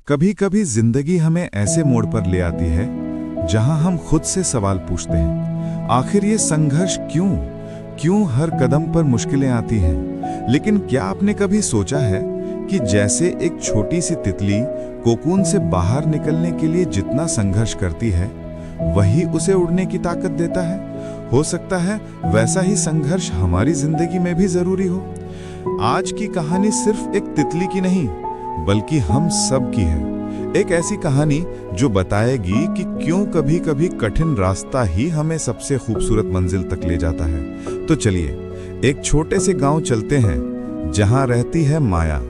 कभी कभी जिंदगी हमें ऐसे मोड़ पर ले आती है जहां हम खुद से सवाल पूछते हैं, आखिर ये संघर्ष क्यों क्यों हर कदम पर मुश्किलें आती हैं। लेकिन क्या आपने कभी सोचा है कि जैसे एक छोटी सी तितली कोकून से बाहर निकलने के लिए जितना संघर्ष करती है, वही उसे उड़ने की ताकत देता है। हो सकता है वैसा ही संघर्ष हमारी जिंदगी में भी जरूरी हो। आज की कहानी सिर्फ एक तितली की नहीं, बल्कि हम सब की है। एक ऐसी कहानी जो बताएगी कि क्यों कभी कभी कठिन रास्ता ही हमें सबसे खूबसूरत मंजिल तक ले जाता है। तो चलिए एक छोटे से गांव चलते हैं जहां रहती है माया,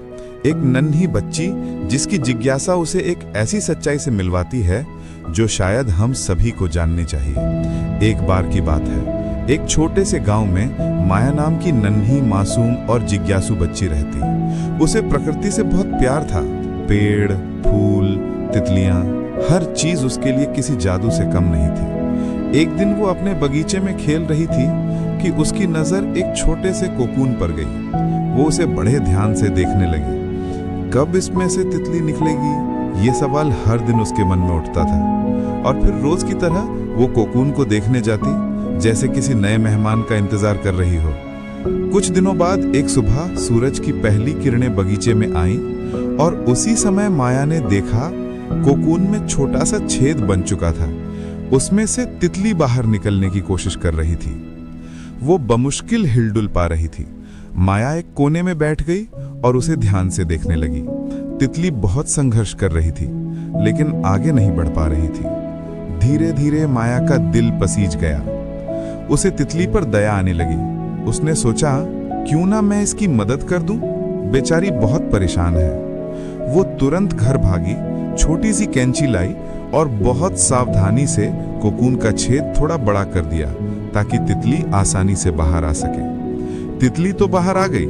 एक नन्ही बच्ची जिसकी जिज्ञासा उसे एक ऐसी सच्चाई से मिलवाती है जो शायद हम सभी को जाननी चाहिए। एक बार की बात है, एक छोटे से गांव में माया नाम की नन्ही, मासूम और जिज्ञासु बच्ची रहती। उसे प्रकृति से बहुत प्यार था। पेड़, फूल, तितलियां, हर चीज उसके लिए किसी जादू से कम नहीं थी। एक दिन वो अपने बगीचे में खेल रही थी कि उसकी नजर एक छोटे से कोकून पर गई। वो उसे बड़े ध्यान से देखने लगी। कब इसमें से तितली निकलेगी, ये सवाल हर दिन उसके मन में उठता था। और फिर रोज की तरह वो कोकून को देखने जाती, जैसे किसी नए मेहमान का इंतजार कर रही हो। कुछ दिनों बाद एक सुबह सूरज की पहली किरणें बगीचे में आईं और उसी समय माया ने देखा कोकून में छोटा सा छेद बन चुका था। उसमें से तितली बाहर निकलने की कोशिश कर रही थी। वो बमुश्किल हिलडुल पा रही थी। माया एक कोने में बैठ गई और उसे ध्यान से देखने लगी। तितली बहुत संघर्ष कर रही थी, लेकिन आगे नहीं बढ़ पा रही थी। धीरे धीरे माया का दिल पसीज गया। उसे तितली पर दया आने लगी। उसने सोचा, क्यों ना मैं इसकी मदद कर दूं? बेचारी बहुत परेशान है। वो तुरंत घर भागी, छोटी सी कैंची लाई और बहुत सावधानी से कोकून का छेद थोड़ा बड़ा कर दिया ताकि तितली आसानी से बाहर आ सके। तितली तो बाहर आ गई,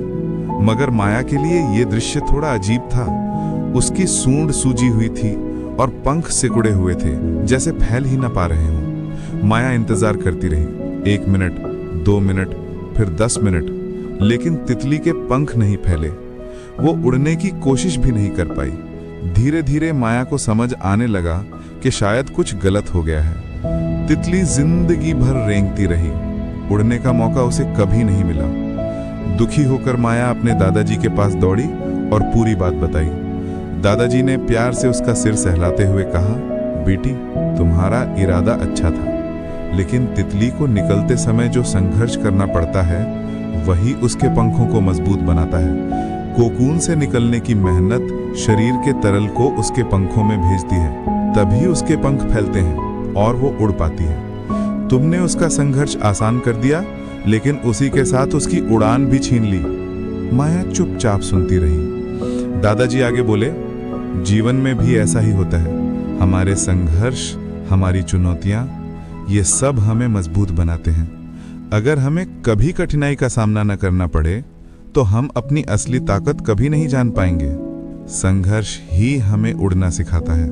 मगर माया के लिए यह दृश्य थोड़ा अजीब था। उसकी सूंड सूजी हुई थी और पंख सिकुड़े हुए थे, जैसे फैल ही ना पा रहे हों। माया इंतजार करती रही, 1 मिनट, 2 मिनट, फिर 10 मिनट, लेकिन तितली के पंख नहीं फैले। वो उड़ने की कोशिश भी नहीं कर पाई। धीरे धीरे माया को समझ आने लगा कि शायद कुछ गलत हो गया है। तितली जिंदगी भर रेंगती रही, उड़ने का मौका उसे कभी नहीं मिला। दुखी होकर माया अपने दादाजी के पास दौड़ी और पूरी बात बताई। दादाजी ने प्यार से उसका सिर सहलाते हुए कहा, बेटी, तुम्हारा इरादा अच्छा था, लेकिन तितली को निकलते समय जो संघर्ष करना पड़ता है, वही उसके पंखों को मजबूत बनाता है। कोकून से निकलने की मेहनत शरीर के तरल को उसके पंखों में भेजती है, तभी उसके पंख फैलते हैं और वो उड़ पाती है। तुमने उसका संघर्ष आसान कर दिया, लेकिन उसी के साथ उसकी उड़ान भी छीन ली। माया चुपचाप सुनती रही। दादाजी आगे बोले, जीवन में भी ऐसा ही होता है। हमारे संघर्ष, हमारी चुनौतियां, ये सब हमें मजबूत बनाते हैं। अगर हमें कभी कठिनाई का सामना न करना पड़े, तो हम अपनी असली ताकत कभी नहीं जान पाएंगे। संघर्ष ही हमें उड़ना सिखाता है।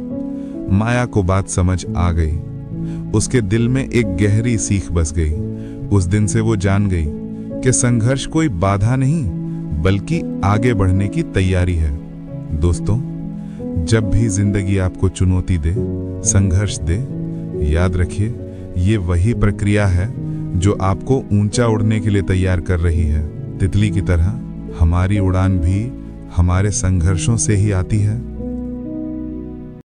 माया को बात समझ आ गई। उसके दिल में एक गहरी सीख बस गई। उस दिन से वो जान गई कि संघर्ष कोई बाधा नहीं, बल्कि आगे बढ़ने की तैयारी है। दोस्तों, जब भी जिंदगी आपको चुनौती दे, संघर्ष दे, याद रखिए, ये वही प्रक्रिया है जो आपको ऊंचा उड़ने के लिए तैयार कर रही है। तितली की तरह हमारी उड़ान भी हमारे संघर्षों से ही आती है।